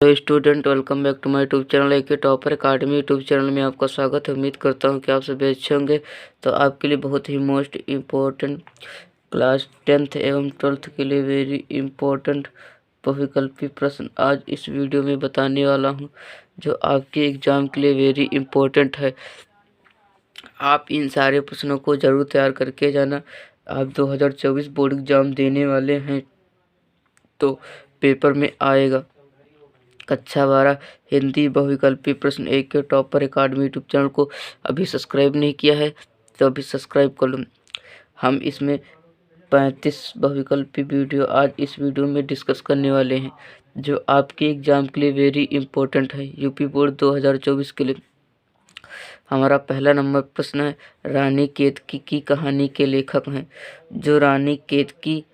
Hello student, welcome back to my YouTube channel AK topper academy YouTube channel में आपका स्वागत है। उम्मीद करता हूं कि आप सभी अच्छे होंगे। तो आपके लिए बहुत ही मोस्ट इम्पोर्टेंट क्लास 10th एवं 12th के लिए वेरी इम्पोर्टेंट बहुविकल्पी प्रश्न आज इस वीडियो में बताने वाला हूं, जो आपके एग्ज़ाम के लिए वेरी इम्पोर्टेंट है। आप इन सारे प्रश्नों को ज़रूर तैयार करके जाना। आप 2024 बोर्ड एग्ज़ाम देने वाले हैं तो पेपर में आएगा। कक्षा 12 हिंदी बहुविकल्पी प्रश्न एक के टॉपर अकेडमी यूट्यूब चैनल को अभी सब्सक्राइब नहीं किया है तो अभी सब्सक्राइब कर लो। हम इसमें 35 बहुविकल्पी वीडियो आज इस वीडियो में डिस्कस करने वाले हैं, जो आपके एग्ज़ाम के लिए वेरी इंपॉर्टेंट है। यूपी बोर्ड 2024 के लिए हमारा पहला नंबर प्रश्न है, रानी केतकी की कहानी के लेखक हैं। जो रानी केतकी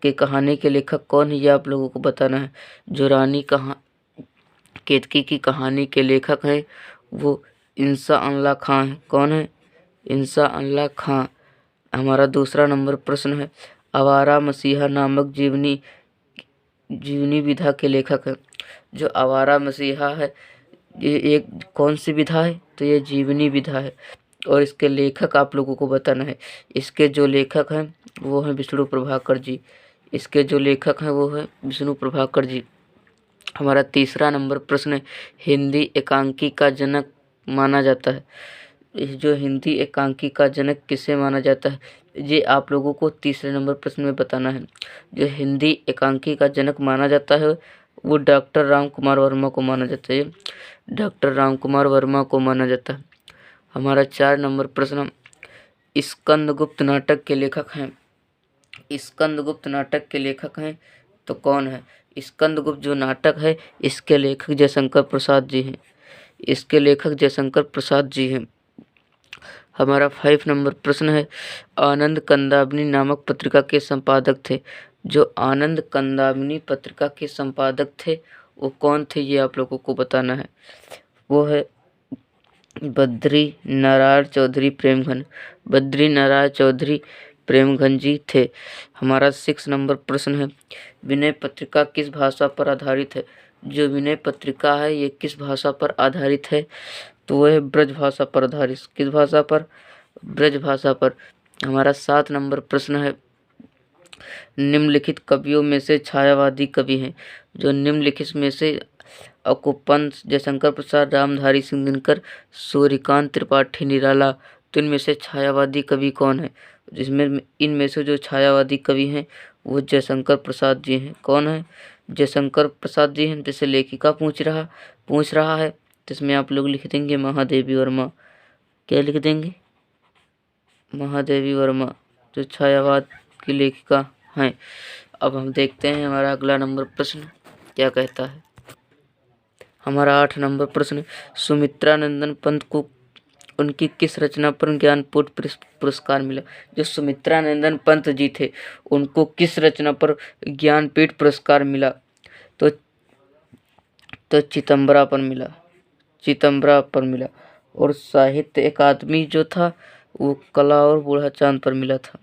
के कहानी के लेखक कौन है, ये आप लोगों को बताना है। जो रानी केतकी की कहानी के लेखक हैं वो इंसा अल्लाह खां है। कौन है? इंसा अल्लाह खां। हमारा दूसरा नंबर प्रश्न है, आवारा मसीहा नामक जीवनी विधा के लेखक हैं। जो आवारा मसीहा है ये एक कौन सी विधा है? तो ये जीवनी विधा है और इसके लेखक आप लोगों को बताना है। इसके जो लेखक हैं वो हैं विष्णु प्रभाकर जी। इसके जो लेखक हैं वो है विष्णु प्रभाकर जी। हमारा तीसरा नंबर प्रश्न है, हिंदी एकांकी का जनक माना जाता है। जो हिंदी एकांकी का जनक किसे माना जाता है, ये आप लोगों को तीसरे नंबर प्रश्न में बताना है। जो हिंदी एकांकी का जनक माना जाता है वो डॉक्टर राम कुमार वर्मा को माना जाता है। डॉक्टर राम कुमार वर्मा को माना जाता है। हमारा 4 नंबर प्रश्न, स्कंदगुप्त नाटक के लेखक हैं। स्कंदगुप्त नाटक के लेखक हैं तो कौन है? स्कंदगुप्त जो नाटक है इसके लेखक जयशंकर प्रसाद जी हैं। इसके लेखक जयशंकर प्रसाद जी हैं। हमारा 5 नंबर प्रश्न है, आनंद कंदावनी नामक पत्रिका के संपादक थे। जो आनंद कंदावनी पत्रिका के संपादक थे वो कौन थे, ये आप लोगों को बताना है। वो है बद्री नारायण चौधरी प्रेमघन। बद्री नारायण चौधरी प्रेमघन जी थे। हमारा 6 नंबर प्रश्न है, विनय पत्रिका किस भाषा पर आधारित है। जो विनय पत्रिका है ये किस भाषा पर आधारित है, तो वह है ब्रज भाषा पर आधारित। किस भाषा पर? ब्रज भाषा पर। हमारा 7 नंबर प्रश्न है, निम्नलिखित कवियों में से छायावादी कवि हैं। जो निम्नलिखित में से अकुपंत, जयशंकर प्रसाद, रामधारी सिंह दिनकर, सूर्यकांत त्रिपाठी, निराला, तो इनमें से छायावादी कवि कौन है? जिसमें इनमें से जो छायावादी कवि हैं वो जयशंकर प्रसाद जी हैं। कौन है? जयशंकर प्रसाद जी हैं। जैसे लेखिका पूछ रहा है तो इसमें आप लोग लिख देंगे महादेवी वर्मा। क्या लिख देंगे? महादेवी वर्मा, जो छायावाद की लेखिका हैं। अब हम देखते हैं हमारा अगला नंबर प्रश्न क्या कहता है। हमारा 8 नंबर प्रश्न, सुमित्रा नंदन पंत को उनकी किस रचना पर ज्ञानपीठ पुरस्कार मिला। जो सुमित्रा नंदन पंत जी थे उनको किस रचना पर ज्ञानपीठ पुरस्कार मिला, तो चितंबरा पर मिला। चितंबरा पर मिला। और साहित्य अकादमी जो था वो कला और बूढ़ा चांद पर मिला था।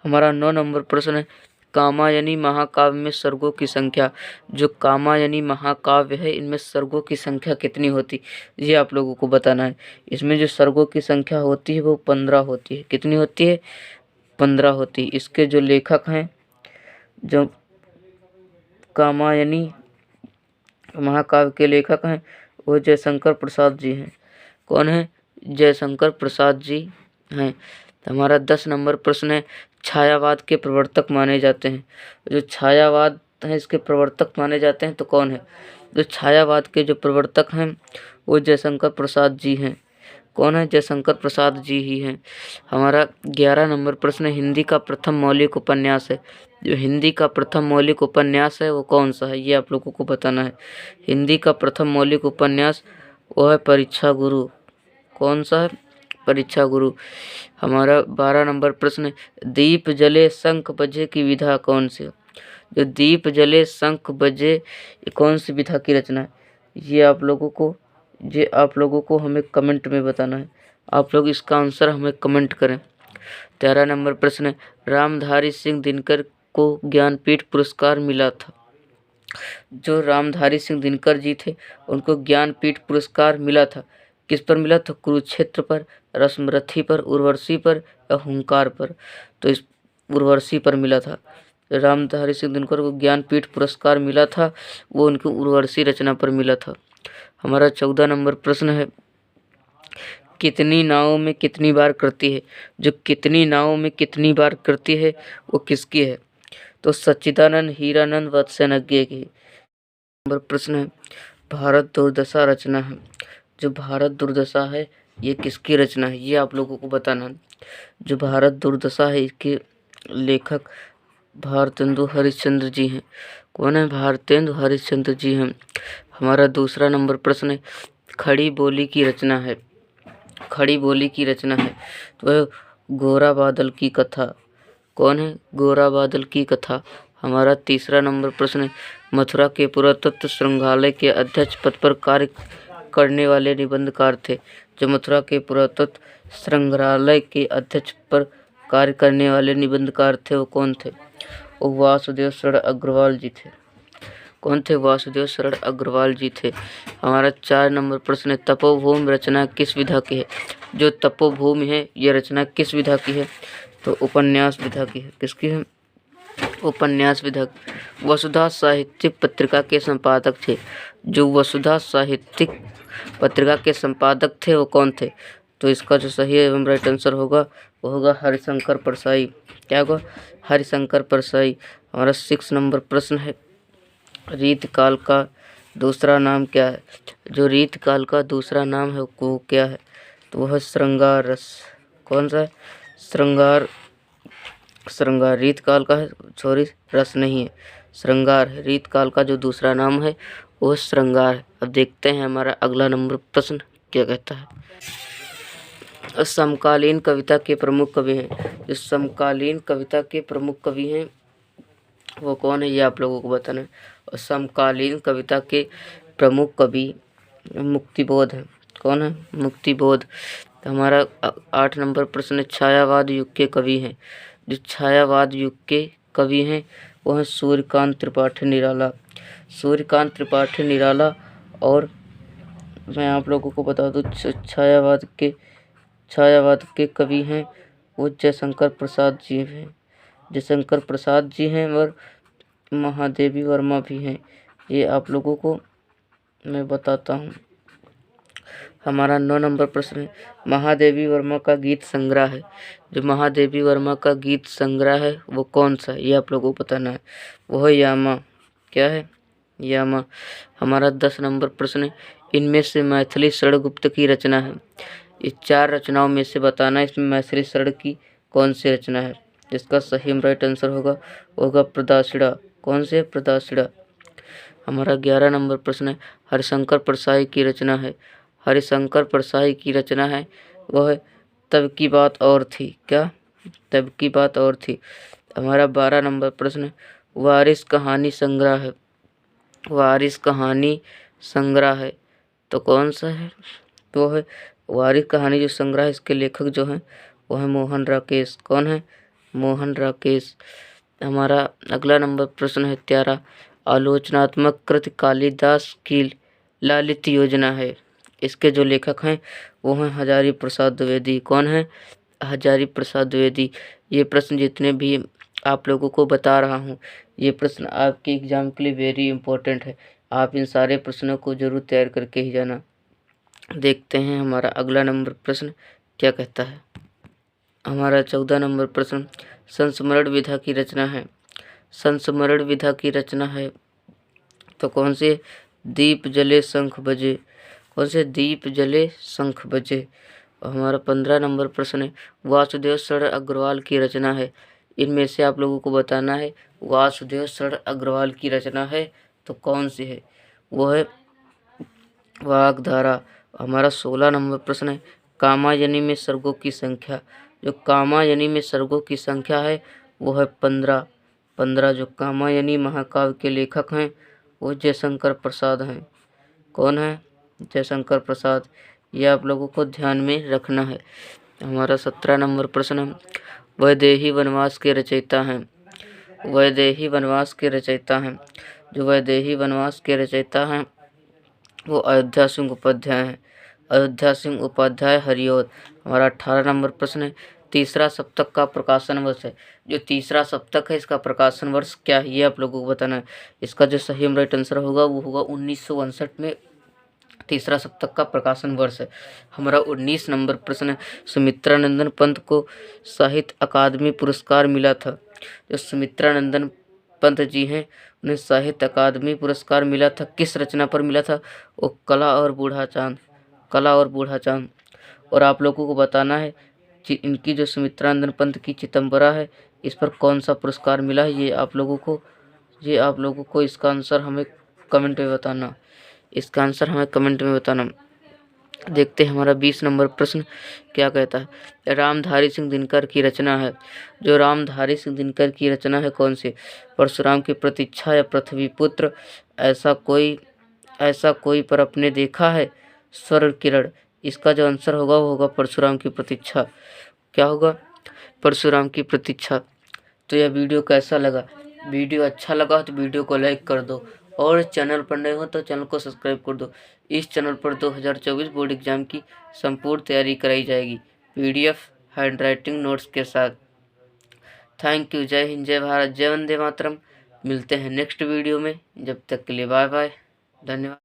हमारा 9 नंबर प्रश्न है, कामायनी महाकाव्य में सर्गों की संख्या। जो कामायनी महाकाव्य है इनमें सर्गों की संख्या कितनी होती, ये आप लोगों को बताना है। इसमें जो सर्गों की संख्या होती है वो 15 होती है। कितनी होती है? 15 होती है। इसके जो लेखक हैं, जो कामायनी महाकाव्य के लेखक हैं वो जयशंकर प्रसाद जी हैं। कौन है? जयशंकर प्रसाद जी हैं। तो हमारा 10 नंबर प्रश्न है, छायावाद के प्रवर्तक माने जाते हैं। जो छायावाद है इसके प्रवर्तक माने जाते हैं तो कौन है? जो छायावाद के जो प्रवर्तक हैं वो जयशंकर प्रसाद जी हैं। कौन है? जयशंकर प्रसाद जी ही हैं। हमारा 11 नंबर प्रश्न, हिंदी का प्रथम मौलिक उपन्यास है। जो हिंदी का प्रथम मौलिक उपन्यास है वो कौन सा है, ये आप लोगों को बताना है। हिंदी का प्रथम मौलिक उपन्यास वो है परीक्षा गुरु। कौन सा है? परीक्षा गुरु। हमारा 12 नंबर प्रश्न, दीप जले शंख बजे की विधा कौन सी है। जो दीप जले शंख बजे ये कौन सी विधा की रचना है, ये आप लोगों को हमें कमेंट में बताना है। आप लोग इसका आंसर हमें कमेंट करें। 13 नंबर प्रश्न है, रामधारी सिंह दिनकर को ज्ञानपीठ पुरस्कार मिला था। जो रामधारी सिंह दिनकर जी थे उनको ज्ञानपीठ पुरस्कार मिला था, किस पर मिला था? कुरुक्षेत्र पर, रश्मरथी पर, उर्वशी पर या हुंकार पर? तो इस उर्वशी पर मिला था। रामधारी सिंह दिनकर को ज्ञानपीठ पुरस्कार मिला था, वो उनकी उर्वशी रचना पर मिला था। हमारा 14 नंबर प्रश्न है, कितनी नावों में कितनी बार करती है? जो कितनी नावों में कितनी बार करती है वो किसकी है? तो सच्चिदानंद हीरानंद वत्सनज्ञ की। नंबर प्रश्न है, भारत दुर्दशा रचना है। जो भारत दुर्दशा है ये किसकी रचना है? ये आप लोगों को बताना है। जो भारत दुर्दशा है इसके लेखक भारतेंदु हरिश्चंद्र जी हैं। कौन है? भारतेंदु हरिश्चंद्र जी हैं। हमारा दूसरा नंबर प्रश्न है, खड़ी बोली की रचना है। खड़ी बोली की रचना है तो गोरा बादल की कथा। कौन है? गोरा बादल की कथा। हमारा तीसरा नंबर प्रश्न है, मथुरा के पुरातत्व संग्रहालय के अध्यक्ष पद पर कार्य करने वाले निबंधकार थे। जो मथुरा के पुरातत्व संग्रहालय के अध्यक्ष पर कार्य करने वाले निबंधकार थे वो कौन थे? वो वासुदेव शरण अग्रवाल जी थे। कौन थे? वासुदेव शरण अग्रवाल जी थे। हमारा 4 नंबर प्रश्न है, तपोभूमि रचना किस विधा की है? जो तपोभूमि है यह रचना किस विधा की है? तो उपन्यास विधा की है। किसकी है? उपन्यास विधा। वसुधा साहित्यिक पत्रिका के संपादक थे। जो वसुधा साहित्यिक पत्रिका के संपादक थे वो कौन थे? तो इसका जो सही एवं राइट आंसर होगा वो होगा हरिशंकर परसाई। क्या होगा? हरिशंकर परसाई। हमारा 6 नंबर प्रश्न है, रीतकाल का दूसरा नाम क्या है? जो रीतकाल का दूसरा नाम है वो क्या है? तो वह है श्रृंगार रस। कौन सा है? श्रृंगार। श्रृंगार रीतकाल का है, सॉरी रस नहीं है, श्रृंगार है। रीतकाल का जो दूसरा नाम है वो श्रृंगार है। अब देखते हैं हमारा अगला नंबर प्रश्न क्या कहता है। समकालीन कविता के प्रमुख कवि हैं। जो समकालीन कविता के प्रमुख कवि हैं वो कौन है ये आप लोगों को बताना है। और समकालीन कविता के प्रमुख कवि मुक्तिबोध हैं। कौन है? मुक्तिबोध। हमारा 8 नंबर प्रश्न, छायावाद युग के कवि हैं। जो छायावाद युग के कवि हैं वो हैं सूर्यकांत त्रिपाठी निराला। सूर्यकांत त्रिपाठी निराला। और मैं आप लोगों को बता दूं छायावाद के कवि हैं वो जयशंकर प्रसाद जी हैं। जयशंकर प्रसाद जी हैं और महादेवी वर्मा भी हैं। ये आप लोगों को मैं बताता हूँ। हमारा 9 नंबर प्रश्न है, महादेवी वर्मा का गीत संग्रह है। जो महादेवी वर्मा का गीत संग्रह है वो कौन सा है ये आप लोगों को बताना है। वो है यामा। क्या है? यामा। हमारा 10 नंबर प्रश्न है, इनमें से मैथिली शरण गुप्त की रचना है। इस 4 रचनाओं में से बताना इसमें मैथिली शरण की कौन सी रचना है। जिसका सही राइट आंसर होगा प्रदाशिड़ा। कौन से? प्रदाशिड़ा। हमारा 11 नंबर प्रश्न है, हरिशंकर परसाई की रचना है। हरिशंकर परसाई की रचना है वह तब की बात और थी। क्या? तब की बात और थी। हमारा 12 नंबर प्रश्न है, वारिस कहानी संग्रह है। वारिस कहानी संग्रह है तो कौन सा है? तो है वारिस कहानी जो संग्रह है इसके लेखक जो हैं वो है मोहन राकेश। कौन है? मोहन राकेश। हमारा अगला नंबर प्रश्न है 13, आलोचनात्मक कृति कालिदास की लालित योजना है। इसके जो लेखक हैं वो हैं हजारी प्रसाद द्विवेदी। कौन है? हजारी प्रसाद द्विवेदी। ये प्रश्न जितने भी आप लोगों को बता रहा हूँ ये प्रश्न आपके एग्जाम के लिए वेरी इंपॉर्टेंट है। आप इन सारे प्रश्नों को जरूर तैयार करके ही जाना। देखते हैं हमारा अगला नंबर प्रश्न क्या कहता है। हमारा 14 नंबर प्रश्न, संस्मरण विधा की रचना है। संस्मरण विधा की रचना है तो कौन से? दीप जले शंख बजे। कौन से? दीप जले शंख बजे। और हमारा 15 नंबर प्रश्न है, वासुदेव शरण अग्रवाल की रचना है। इनमें से आप लोगों को बताना है वासुदेव शरण अग्रवाल की रचना है तो कौन सी है? वो है वाग्धारा। हमारा 16 नंबर प्रश्न है, कामायनी में सर्गों की संख्या। जो कामायनी में सर्गों की संख्या है वो है 15। 15 जो कामायनी महाकाव्य के लेखक हैं वो जयशंकर प्रसाद हैं। कौन है? जयशंकर प्रसाद। ये आप लोगों को ध्यान में रखना है। हमारा 17 नंबर प्रश्न है, वैदेही वनवास के रचयिता हैं। वैदेही वनवास के रचयिता हैं जो वैदेही वनवास के रचयिता हैं वो अयोध्या सिंह उपाध्याय हैं। अयोध्या सिंह उपाध्याय हरिऔध। हमारा 18 नंबर प्रश्न है, तीसरा सप्तक का प्रकाशन वर्ष है। जो तीसरा सप्तक है इसका प्रकाशन वर्ष क्या है ये आप लोगों को बताना है। इसका जो सही राइट आंसर होगा वो होगा 1962 में तीसरा सप्तक का प्रकाशन वर्ष है। हमारा 19 नंबर प्रश्न है, सुमित्रानंदन पंत को साहित्य अकादमी पुरस्कार मिला था। जो सुमित्रानंदन पंत जी हैं उन्हें साहित्य अकादमी पुरस्कार मिला था, किस रचना पर मिला था? वो कला और बूढ़ा चांद। कला और बूढ़ा चांद। और आप लोगों को बताना है कि इनकी जो सुमित्रानंदन पंत की चितंबरा है इस पर कौन सा पुरस्कार मिला है, ये आप लोगों को इसका आंसर हमें कमेंट में बताना। इसका आंसर हमें कमेंट में बताना। देखते हैं हमारा 20 नंबर प्रश्न क्या कहता है। रामधारी सिंह दिनकर की रचना है। जो रामधारी सिंह दिनकर की रचना है कौन सी? परशुराम की प्रतीक्षा या पृथ्वी पुत्र, ऐसा कोई पर अपने देखा है, स्वर्ण किरण। इसका जो आंसर होगा वो होगा परशुराम की प्रतीक्षा। क्या होगा? परशुराम की प्रतीक्षा। तो यह वीडियो कैसा लगा? वीडियो अच्छा लगा तो वीडियो को लाइक कर दो और चैनल पर नए हो तो चैनल को सब्सक्राइब कर दो। इस चैनल पर 2024 बोर्ड एग्जाम की संपूर्ण तैयारी कराई जाएगी, पीडीएफ हैंड राइटिंग नोट्स के साथ। Thank you. जय हिंद, जय भारत, जय वंदे मातरम। मिलते हैं नेक्स्ट वीडियो में, जब तक के लिए बाय बाय, धन्यवाद।